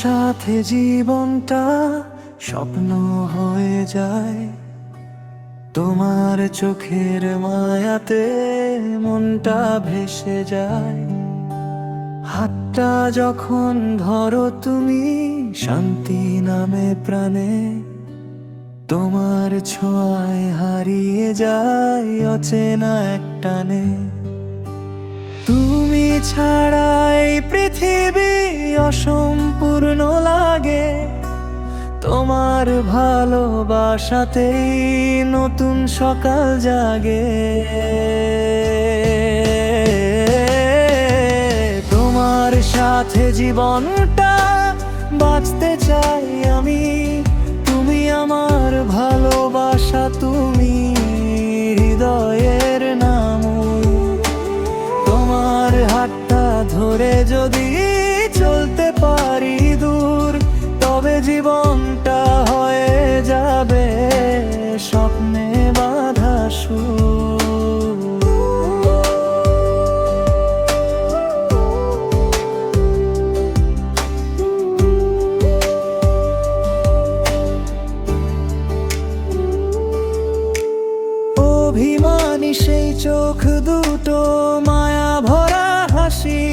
সাথে জীবনটা স্বপ্ন হয়ে যায়, তোমার চোখের মায়াতে মনটা ভেসে যায়। হাতটা যখন ধরো তুমি শান্তি নামে প্রাণে, তোমার ছোঁয়ায় হারিয়ে যায় অচেনা এক টানে। তুমি ছাড়া এই পৃথিবী অসম্পূর্ণ লাগে, তোমার ভালোবাসাতেই নতুন সকাল জাগে। তোমার সাথে জীবনটা বাঁচতে চাই আমি, তুমি আমার ভালোবাসা, তুমি হৃদয়ের নাম। তোমার হাতটা ধরে যদি চলতে পারি দূর, তবে জীবনটা হয়ে যাবে স্বপ্নে বাঁধা সুর। অভিমানী সেই চোখ দুটো, মায়া ভরা হাসি,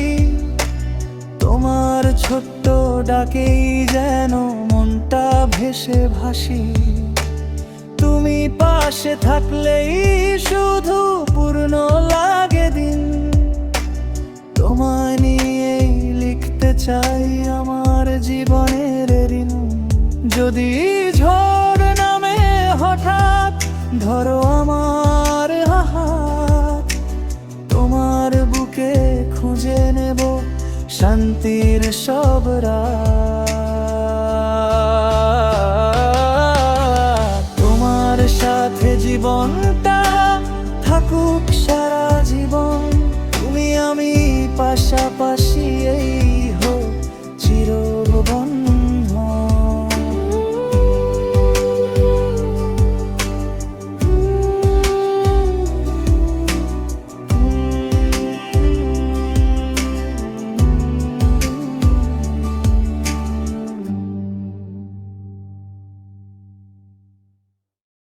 তোমার ছোট্ট ডাকেই যেন মনটা ভেসে ভাসি। তুমি পাশে থাকলেই শুধু পূর্ণ লাগে দিন, তোমায় নিয়েই লিখতে চাই আমার জীবনের ঋণ। যদি ঝড় নামে হঠাৎ ধরো আমার হাত, তোমার বুকে খুঁজে নেব শান্তির সব রাত। তোমার সাথে জীবনটা থাকুক সারা জীবন, তুমি আমি পাশাপাশি।